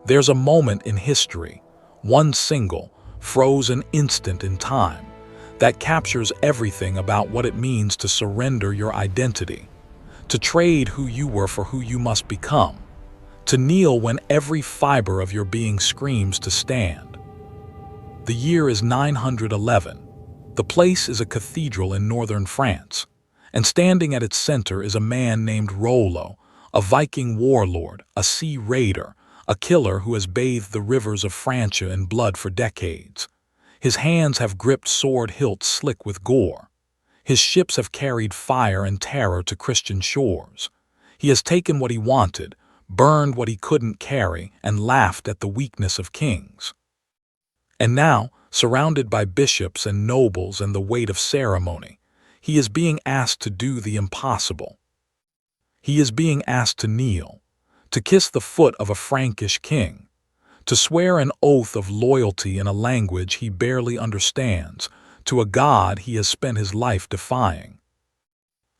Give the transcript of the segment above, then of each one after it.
There's a moment in history, one single, frozen instant in time, that captures everything about what it means to surrender your identity, to trade who you were for who you must become, to kneel when every fiber of your being screams to stand. The year is 911. The place is a cathedral in northern France, and standing at its center is a man named Rollo, a Viking warlord, a sea raider, a killer who has bathed the rivers of Francia in blood for decades. His hands have gripped sword hilts slick with gore. His ships have carried fire and terror to Christian shores. He has taken what he wanted, burned what he couldn't carry, and laughed at the weakness of kings. And now, surrounded by bishops and nobles and the weight of ceremony, he is being asked to do the impossible. He is being asked to kneel, to kiss the foot of a Frankish king, to swear an oath of loyalty in a language he barely understands, to a god he has spent his life defying.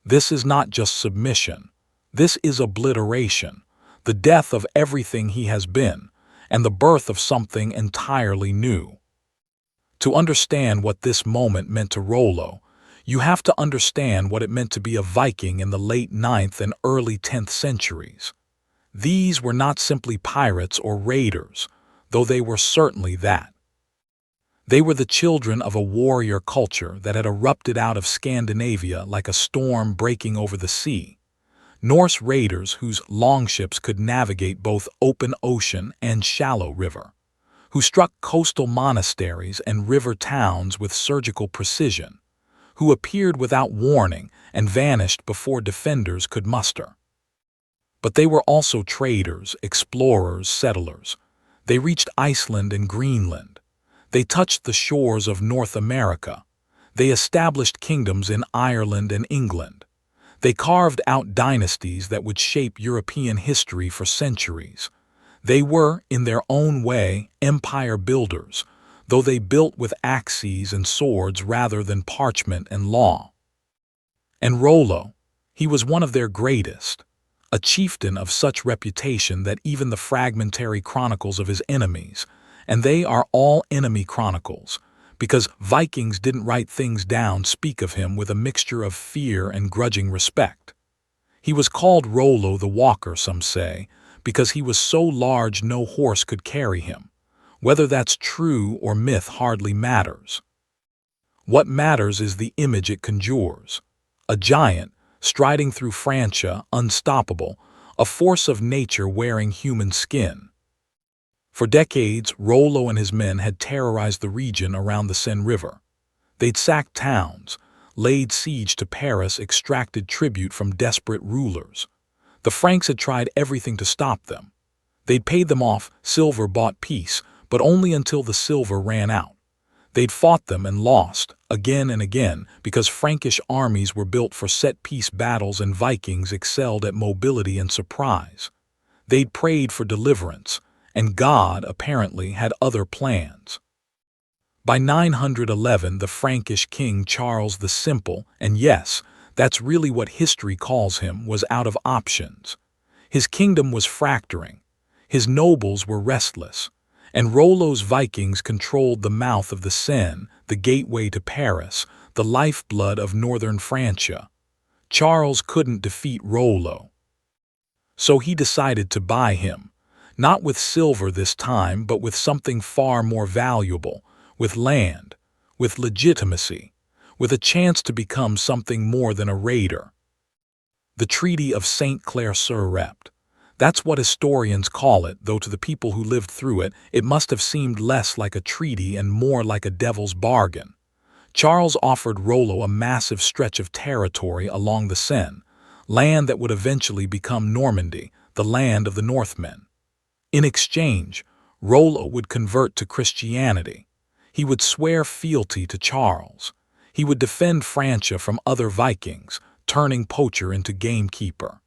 This is not just submission. This is obliteration, the death of everything he has been, and the birth of something entirely new. To understand what this moment meant to Rollo, you have to understand what it meant to be a Viking in the late 9th and early 10th centuries. These were not simply pirates or raiders, though they were certainly that. They were the children of a warrior culture that had erupted out of Scandinavia like a storm breaking over the sea. Norse raiders whose longships could navigate both open ocean and shallow river, who struck coastal monasteries and river towns with surgical precision, who appeared without warning and vanished before defenders could muster. But they were also traders, explorers, settlers. They reached Iceland and Greenland. They touched the shores of North America. They established kingdoms in Ireland and England. They carved out dynasties that would shape European history for centuries. They were, in their own way, empire builders, though they built with axes and swords rather than parchment and law. And Rollo, he was one of their greatest, a chieftain of such reputation that even the fragmentary chronicles of his enemies, and they are all enemy chronicles, because Vikings didn't write things down, speak of him with a mixture of fear and grudging respect. He was called Rollo the Walker, some say, because he was so large no horse could carry him. Whether that's true or myth hardly matters. What matters is the image it conjures. A giant, striding through Francia, unstoppable, a force of nature wearing human skin. For decades, Rollo and his men had terrorized the region around the Seine River. They'd sacked towns, laid siege to Paris, extracted tribute from desperate rulers. The Franks had tried everything to stop them. They'd paid them off, silver bought peace, but only until the silver ran out. They'd fought them and lost, again and again, because Frankish armies were built for set-piece battles and Vikings excelled at mobility and surprise. They'd prayed for deliverance, and God, apparently, had other plans. By 911, the Frankish king Charles the Simple, and yes, that's really what history calls him, was out of options. His kingdom was fracturing. His nobles were restless. And Rollo's Vikings controlled the mouth of the Seine, the gateway to Paris, the lifeblood of northern Francia. Charles couldn't defeat Rollo. So he decided to buy him, not with silver this time, but with something far more valuable, with land, with legitimacy, with a chance to become something more than a raider. The Treaty of St. Clair-sur-Repte. That's what historians call it, though to the people who lived through it, it must have seemed less like a treaty and more like a devil's bargain. Charles offered Rollo a massive stretch of territory along the Seine, land that would eventually become Normandy, the land of the Northmen. In exchange, Rollo would convert to Christianity. He would swear fealty to Charles. He would defend Francia from other Vikings, turning poacher into gamekeeper.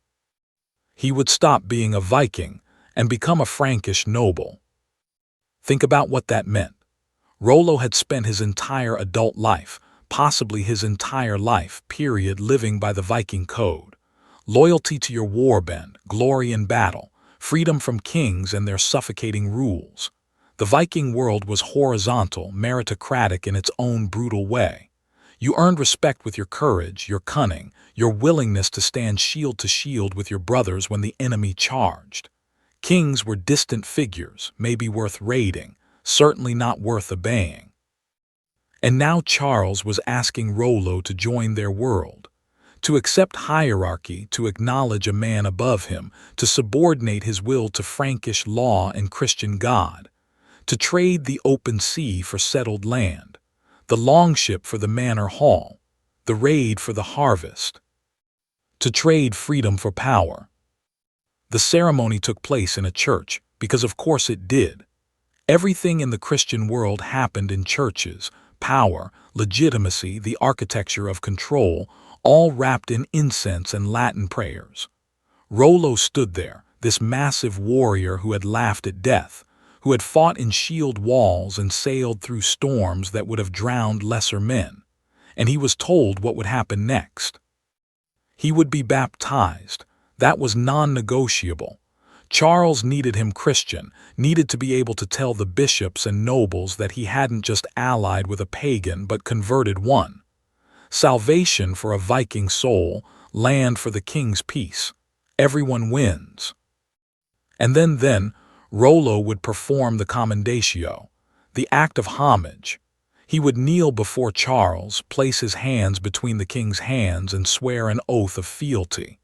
He would stop being a Viking and become a Frankish noble. Think about what that meant. Rollo had spent his entire adult life, possibly his entire life, living by the Viking code. Loyalty to your warband, glory in battle, freedom from kings and their suffocating rules. The Viking world was horizontal, meritocratic in its own brutal way. You earned respect with your courage, your cunning, your willingness to stand shield to shield with your brothers when the enemy charged. Kings were distant figures, maybe worth raiding, certainly not worth obeying. And now Charles was asking Rollo to join their world, to accept hierarchy, to acknowledge a man above him, to subordinate his will to Frankish law and Christian God, to trade the open sea for settled land, the longship for the manor hall, the raid for the harvest, to trade freedom for power. The ceremony took place in a church, because of course it did. Everything in the Christian world happened in churches: power, legitimacy, the architecture of control, all wrapped in incense and Latin prayers. Rollo stood there, this massive warrior who had laughed at death, who had fought in shield walls and sailed through storms that would have drowned lesser men. And he was told what would happen next. He would be baptized. That was non-negotiable. Charles needed him Christian, needed to be able to tell the bishops and nobles that he hadn't just allied with a pagan but converted one. Salvation for a Viking soul, land for the king's peace. Everyone wins. And then, Rollo would perform the commendatio, the act of homage. He would kneel before Charles, place his hands between the king's hands and swear an oath of fealty.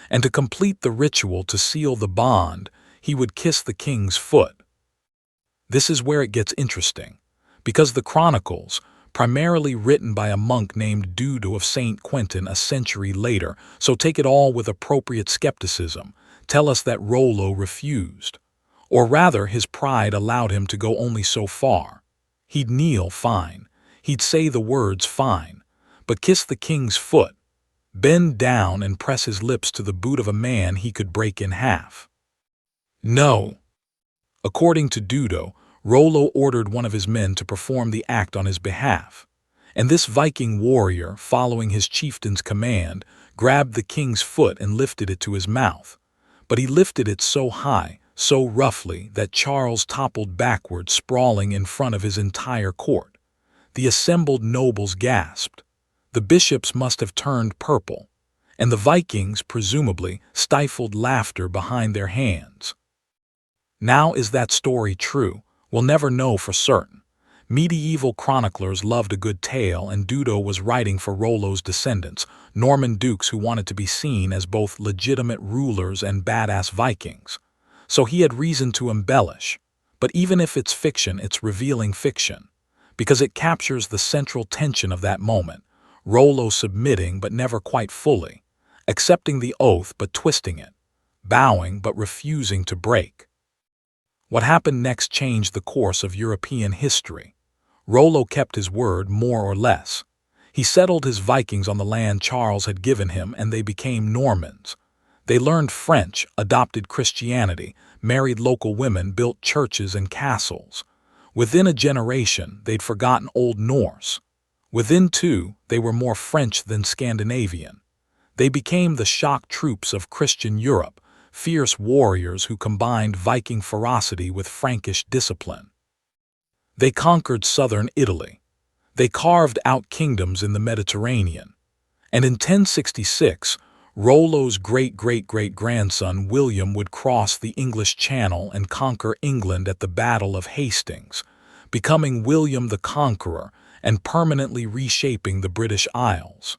And to complete the ritual, to seal the bond, he would kiss the king's foot. This is where it gets interesting, because the chronicles, primarily written by a monk named Dudo of St. Quentin a century later, so take it all with appropriate skepticism, tell us that Rollo refused. Or rather, his pride allowed him to go only so far. He'd kneel, fine. He'd say the words, fine. But kiss the king's foot, bend down and press his lips to the boot of a man he could break in half. No. According to Dudo, Rollo ordered one of his men to perform the act on his behalf. And this Viking warrior, following his chieftain's command, grabbed the king's foot and lifted it to his mouth. But he lifted it so high, so roughly, that Charles toppled backward, sprawling in front of his entire court. The assembled nobles gasped. The bishops must have turned purple, and the Vikings, presumably, stifled laughter behind their hands. Now, is that story true? We'll never know for certain. Medieval chroniclers loved a good tale, and Dudo was writing for Rollo's descendants, Norman dukes who wanted to be seen as both legitimate rulers and badass Vikings. So he had reason to embellish. But even if it's fiction, it's revealing fiction, because it captures the central tension of that moment. Rollo submitting but never quite fully, accepting the oath but twisting it, bowing but refusing to break. What happened next changed the course of European history. Rollo kept his word, more or less. He settled his Vikings on the land Charles had given him, and they became Normans. They learned French, adopted Christianity, married local women, built churches and castles. Within a generation, they'd forgotten Old Norse. Within two, they were more French than Scandinavian. They became the shock troops of Christian Europe, fierce warriors who combined Viking ferocity with Frankish discipline. They conquered southern Italy. They carved out kingdoms in the Mediterranean. And in 1066, Rollo's great-great-great-grandson William would cross the English Channel and conquer England at the Battle of Hastings, becoming William the Conqueror and permanently reshaping the British Isles.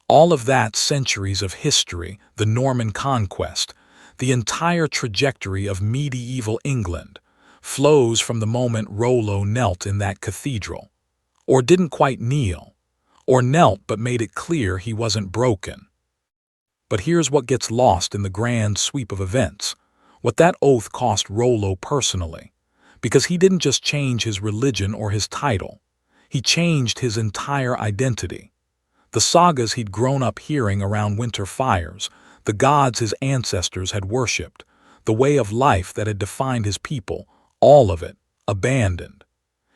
All of that, centuries of history, the Norman conquest, the entire trajectory of medieval England, flows from the moment Rollo knelt in that cathedral. Or didn't quite kneel. Or knelt but made it clear he wasn't broken. But here's what gets lost in the grand sweep of events, what that oath cost Rollo personally, because he didn't just change his religion or his title. He changed his entire identity. The sagas he'd grown up hearing around winter fires, the gods his ancestors had worshipped, the way of life that had defined his people, all of it abandoned.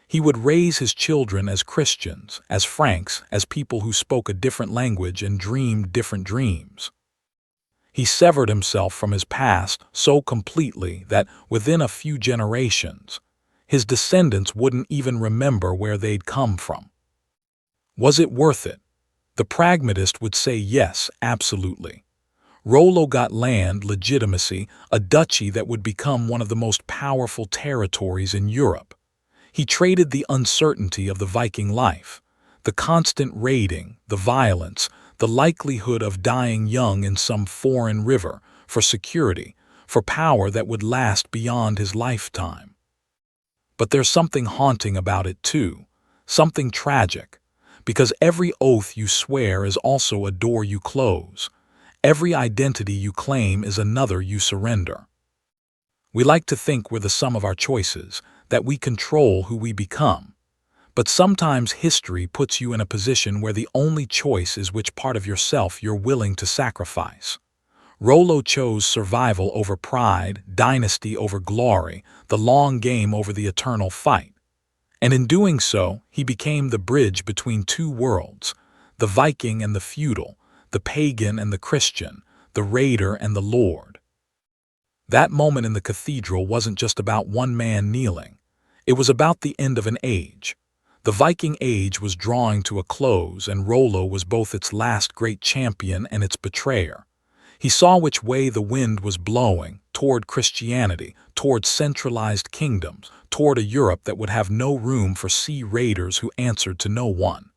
He would raise his children as Christians, as Franks, as people who spoke a different language and dreamed different dreams. He severed himself from his past so completely that within a few generations, his descendants wouldn't even remember where they'd come from. Was it worth it? The pragmatist would say yes, absolutely. Rollo got land, legitimacy, a duchy that would become one of the most powerful territories in Europe. He traded the uncertainty of the Viking life, the constant raiding, the violence, the likelihood of dying young in some foreign river, for security, for power that would last beyond his lifetime. But there's something haunting about it too, something tragic, because every oath you swear is also a door you close. Every identity you claim is another you surrender. We like to think we're the sum of our choices, that we control who we become. But sometimes history puts you in a position where the only choice is which part of yourself you're willing to sacrifice. Rollo chose survival over pride, dynasty over glory, the long game over the eternal fight. And in doing so, he became the bridge between two worlds, the Viking and the feudal, the pagan and the Christian, the raider and the lord. That moment in the cathedral wasn't just about one man kneeling. It was about the end of an age. The Viking age was drawing to a close, and Rollo was both its last great champion and its betrayer. He saw which way the wind was blowing, toward Christianity, toward centralized kingdoms, toward a Europe that would have no room for sea raiders who answered to no one.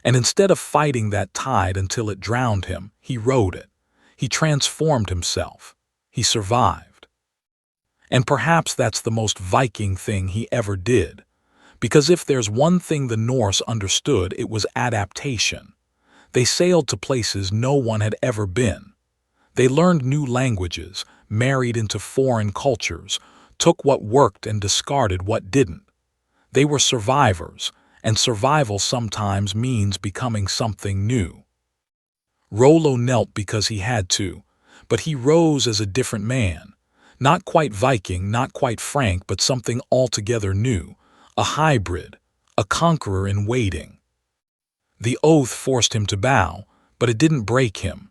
And instead of fighting that tide until it drowned him, he rode it. He transformed himself. He survived. And perhaps that's the most Viking thing he ever did. Because if there's one thing the Norse understood, it was adaptation. They sailed to places no one had ever been. They learned new languages, married into foreign cultures, took what worked and discarded what didn't. They were survivors, and survival sometimes means becoming something new. Rollo knelt because he had to, but he rose as a different man. Not quite Viking, not quite Frank, but something altogether new, a hybrid, a conqueror in waiting. The oath forced him to bow, but it didn't break him.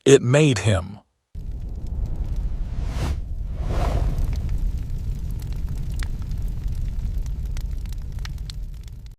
It made him.